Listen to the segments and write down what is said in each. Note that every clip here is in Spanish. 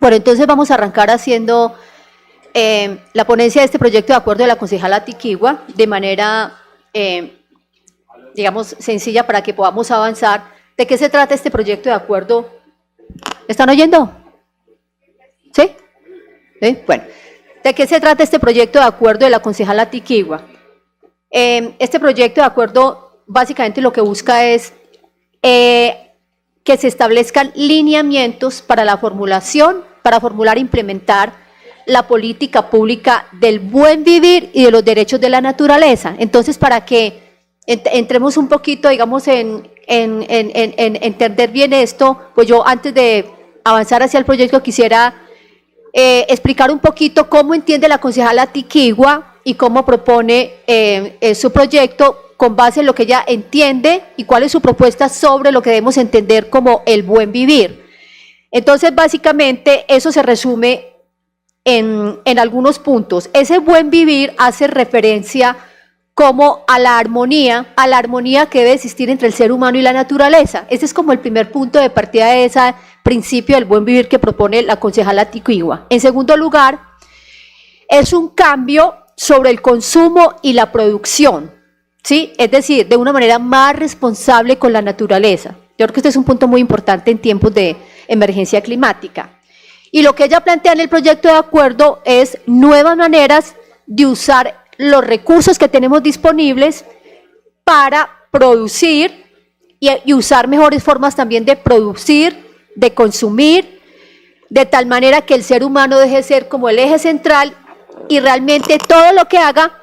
Bueno, entonces vamos a arrancar haciendo la ponencia de este proyecto de acuerdo de la concejala Tiquigua de manera, digamos, sencilla para que podamos avanzar. ¿De qué se trata este proyecto de acuerdo? ¿Están oyendo? ¿Sí? ¿Sí? Bueno, ¿de qué se trata este proyecto de acuerdo de la concejala Tiquigua? Este proyecto de acuerdo básicamente lo que busca es que se establezcan lineamientos para la formulación, para formular e implementar la política pública del buen vivir y de los derechos de la naturaleza. Entonces, para que entremos un poquito, digamos, en entender bien esto, pues yo antes de avanzar hacia el proyecto quisiera explicar un poquito cómo entiende la concejala Tiquigua y cómo propone su proyecto con base en lo que ella entiende y cuál es su propuesta sobre lo que debemos entender como el buen vivir. Entonces, básicamente, eso se resume en algunos puntos. Ese buen vivir hace referencia como a la armonía que debe existir entre el ser humano y la naturaleza. Ese es como el primer punto de partida de ese principio del buen vivir que propone la concejala Tiquigua. En segundo lugar, es un cambio sobre el consumo y la producción, ¿sí? Es decir, de una manera más responsable con la naturaleza. Yo creo que este es un punto muy importante en tiempos de emergencia climática. Y lo que ella plantea en el proyecto de acuerdo es nuevas maneras de usar los recursos que tenemos disponibles para producir y usar mejores formas también de producir, de consumir, de tal manera que el ser humano deje de ser como el eje central y realmente todo lo que haga.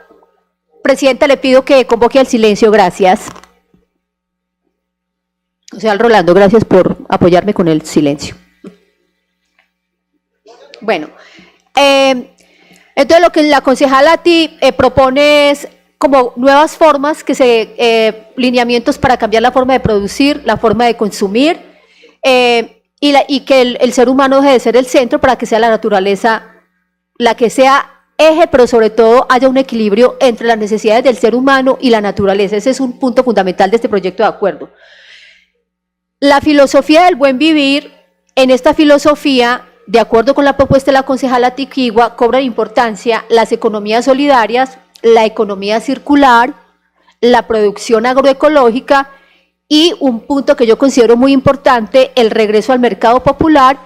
Presidenta, le pido que convoque al silencio, gracias. O sea, Rolando, gracias por apoyarme con el silencio. Bueno, entonces lo que la concejala propone es como nuevas formas, lineamientos para cambiar la forma de producir, la forma de consumir, y que el ser humano deje de ser el centro para que sea la naturaleza la que sea eje, pero sobre todo haya un equilibrio entre las necesidades del ser humano y la naturaleza. Ese es un punto fundamental de este proyecto de acuerdo. La filosofía del buen vivir, en esta filosofía, de acuerdo con la propuesta de la concejala Tiquigua, cobran importancia las economías solidarias, la economía circular, la producción agroecológica y un punto que yo considero muy importante, el regreso al mercado popular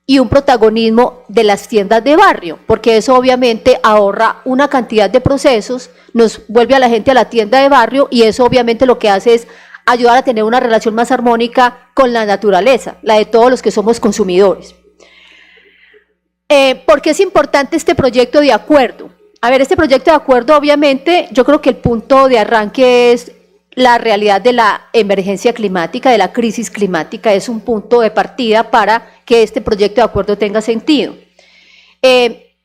y un protagonismo de las tiendas de barrio, porque eso obviamente ahorra una cantidad de procesos, nos vuelve a la gente a la tienda de barrio y eso obviamente lo que hace es ayudar a tener una relación más armónica con la naturaleza, la de todos los que somos consumidores. ¿Por qué es importante este proyecto de acuerdo? A ver, este proyecto de acuerdo obviamente yo creo que el punto de arranque es la realidad de la emergencia climática, de la crisis climática, es un punto de partida para que este proyecto de acuerdo tenga sentido.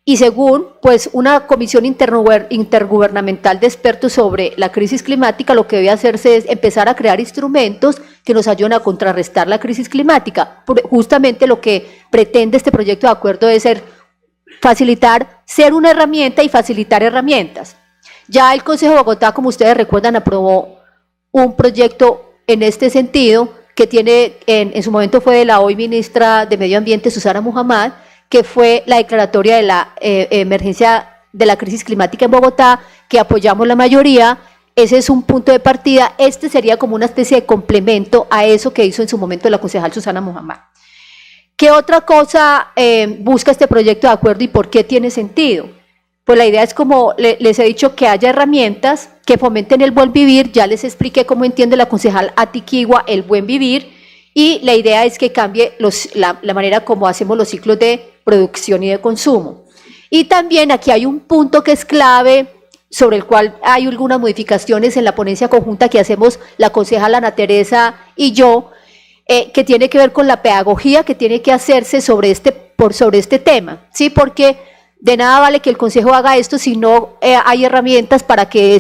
Y según pues, una comisión intergubernamental de expertos sobre la crisis climática, lo que debe hacerse es empezar a crear instrumentos que nos ayuden a contrarrestar la crisis climática. Justamente lo que pretende este proyecto de acuerdo es ser una herramienta y facilitar herramientas. Ya el Consejo de Bogotá, como ustedes recuerdan, aprobó un proyecto en este sentido que tiene, en su momento fue de la hoy ministra de Medio Ambiente, Susana Muhammad, que fue la declaratoria de la emergencia de la crisis climática en Bogotá, que apoyamos la mayoría. Ese es un punto de partida. Este sería como una especie de complemento a eso que hizo en su momento la concejal Susana Muhammad. ¿Qué otra cosa busca este proyecto de acuerdo y por qué tiene sentido? Pues la idea es, como les he dicho, que haya herramientas que fomenten el buen vivir. Ya les expliqué cómo entiende la concejal Tiquigua el buen vivir, y la idea es que cambie la manera como hacemos los ciclos de producción y de consumo. Y también aquí hay un punto que es clave, sobre el cual hay algunas modificaciones en la ponencia conjunta que hacemos la concejala Ana Teresa y yo, que tiene que ver con la pedagogía que tiene que hacerse sobre este tema, ¿sí? Porque de nada vale que el Consejo haga esto si no hay herramientas para que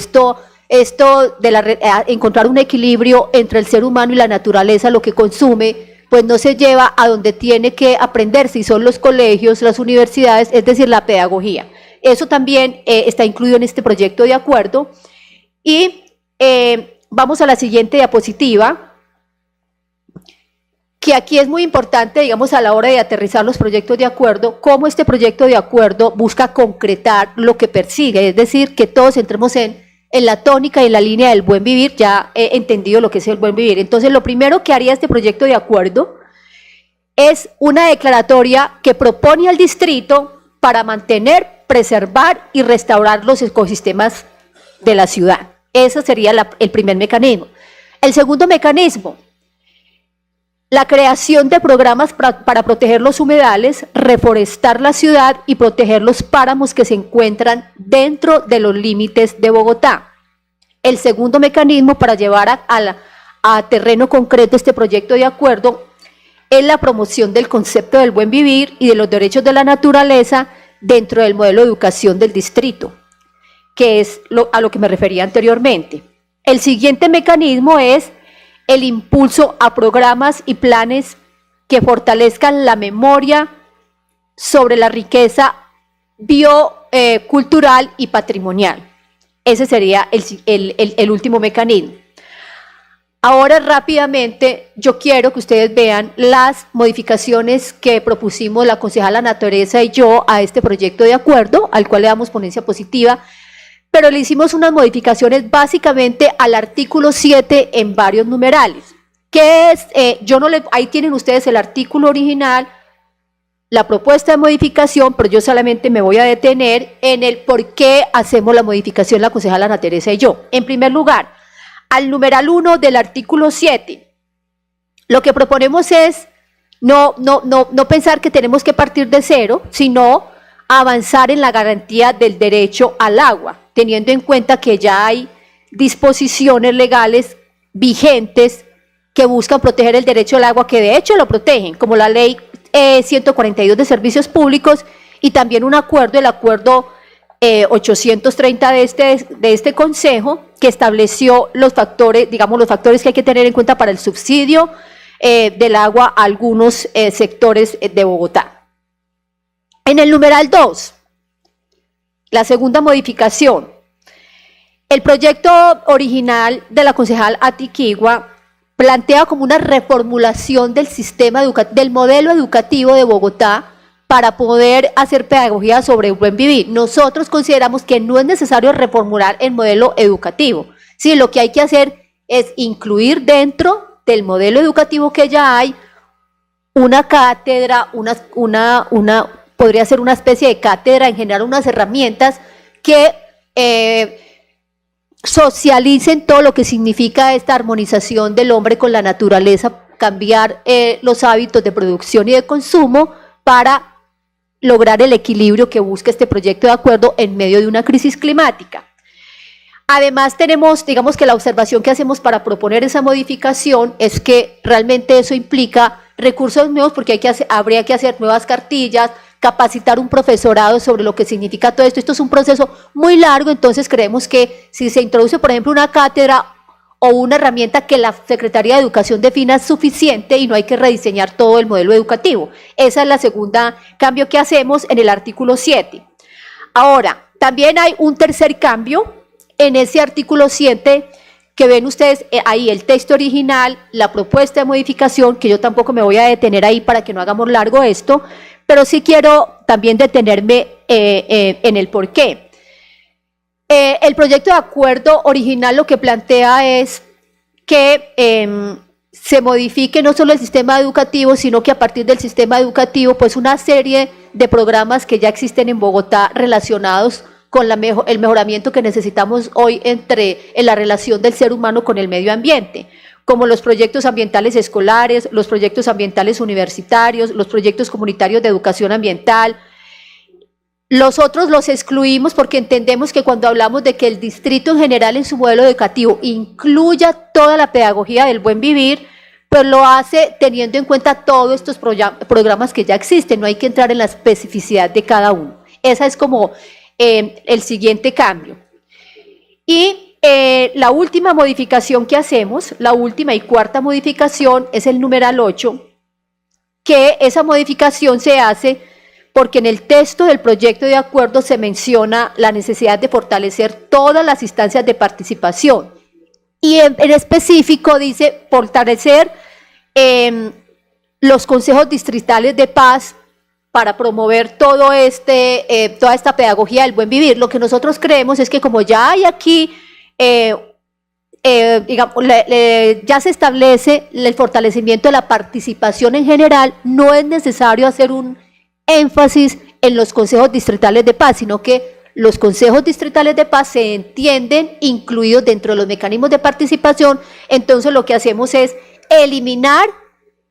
encontrar un equilibrio entre el ser humano y la naturaleza, lo que consume, pues no se lleva a donde tiene que aprenderse, y son los colegios, las universidades, es decir, la pedagogía. Eso también está incluido en este proyecto de acuerdo. Y vamos a la siguiente diapositiva. que aquí es muy importante, digamos, a la hora de aterrizar los proyectos de acuerdo, cómo este proyecto de acuerdo busca concretar lo que persigue, es decir, que todos entremos en la tónica y en la línea del buen vivir. Ya he entendido lo que es el buen vivir. Entonces, lo primero que haría este proyecto de acuerdo es una declaratoria que propone al distrito para mantener, preservar y restaurar los ecosistemas de la ciudad. Ese sería el primer mecanismo. El segundo mecanismo, la creación de programas para proteger los humedales, reforestar la ciudad y proteger los páramos que se encuentran dentro de los límites de Bogotá. El segundo mecanismo para llevar a terreno concreto este proyecto de acuerdo es la promoción del concepto del buen vivir y de los derechos de la naturaleza dentro del modelo de educación del distrito, que es a lo que me refería anteriormente. El siguiente mecanismo es el impulso a programas y planes que fortalezcan la memoria sobre la riqueza biocultural y patrimonial. Ese sería el último mecanismo. Ahora rápidamente yo quiero que ustedes vean las modificaciones que propusimos la concejala Ana Teresa y yo a este proyecto de acuerdo, al cual le damos ponencia positiva, pero le hicimos unas modificaciones básicamente al artículo 7 en varios numerales. ¿Qué es? Ahí tienen ustedes el artículo original, la propuesta de modificación, pero yo solamente me voy a detener en el por qué hacemos la modificación la concejala Ana Teresa y yo. En primer lugar, al numeral 1 del artículo 7, lo que proponemos es no pensar que tenemos que partir de cero, sino avanzar en la garantía del derecho al agua, teniendo en cuenta que ya hay disposiciones legales vigentes que buscan proteger el derecho al agua, que de hecho lo protegen, como la ley 142 de servicios públicos y también el acuerdo 830 de este consejo, que estableció los factores, digamos, los factores que hay que tener en cuenta para el subsidio del agua a algunos sectores de Bogotá. En el numeral 2, la segunda modificación, el proyecto original de la concejal Atiquigua plantea como una reformulación del sistema del modelo educativo de Bogotá para poder hacer pedagogía sobre el buen vivir. Nosotros consideramos que no es necesario reformular el modelo educativo, ¿sí? Lo que hay que hacer es incluir dentro del modelo educativo que ya hay una cátedra, podría ser una especie de cátedra, en generar unas herramientas que socialicen todo lo que significa esta armonización del hombre con la naturaleza, cambiar los hábitos de producción y de consumo para lograr el equilibrio que busca este proyecto de acuerdo en medio de una crisis climática. Además tenemos, digamos que la observación que hacemos para proponer esa modificación es que realmente eso implica recursos nuevos, porque habría que hacer nuevas cartillas, capacitar un profesorado sobre lo que significa todo esto. Esto es un proceso muy largo, entonces creemos que si se introduce, por ejemplo, una cátedra o una herramienta que la Secretaría de Educación defina es suficiente y no hay que rediseñar todo el modelo educativo. Esa es la segunda cambio que hacemos en el artículo 7. Ahora, también hay un tercer cambio en ese artículo 7 que ven ustedes ahí el texto original, la propuesta de modificación, que yo tampoco me voy a detener ahí para que no hagamos largo esto, pero sí quiero también detenerme en el porqué. El proyecto de acuerdo original lo que plantea es que se modifique no solo el sistema educativo, sino que a partir del sistema educativo, pues una serie de programas que ya existen en Bogotá relacionados con el mejoramiento que necesitamos hoy en la relación del ser humano con el medio ambiente, como los proyectos ambientales escolares, los proyectos ambientales universitarios, los proyectos comunitarios de educación ambiental. Los otros los excluimos porque entendemos que cuando hablamos de que el distrito en general en su modelo educativo incluya toda la pedagogía del buen vivir, pues lo hace teniendo en cuenta todos estos programas que ya existen, no hay que entrar en la especificidad de cada uno. Esa es como el siguiente cambio. Y la última modificación que hacemos, la última y cuarta modificación es el numeral 8, que esa modificación se hace porque en el texto del proyecto de acuerdo se menciona la necesidad de fortalecer todas las instancias de participación y en específico dice fortalecer los consejos distritales de paz para promover todo toda esta pedagogía del buen vivir. Lo que nosotros creemos es que como ya hay aquí, digamos, ya se establece el fortalecimiento de la participación en general, no es necesario hacer un énfasis en los consejos distritales de paz, sino que los consejos distritales de paz se entienden incluidos dentro de los mecanismos de participación. Entonces lo que hacemos es eliminar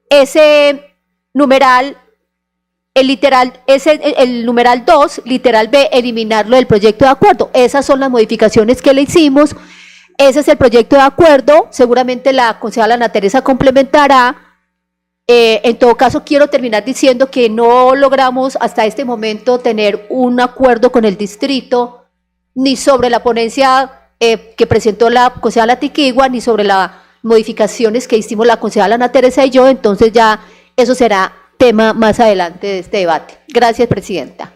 ese numeral, el numeral 2, literal B, eliminarlo del proyecto de acuerdo. Esas son las modificaciones que le hicimos, ese es el proyecto de acuerdo, seguramente la concejala Ana Teresa complementará. En todo caso, quiero terminar diciendo que no logramos hasta este momento tener un acuerdo con el distrito, ni sobre la ponencia que presentó la concejala Tiquigua, ni sobre las modificaciones que hicimos la concejala Ana Teresa y yo. Entonces ya eso será tema más adelante de este debate. Gracias, presidenta.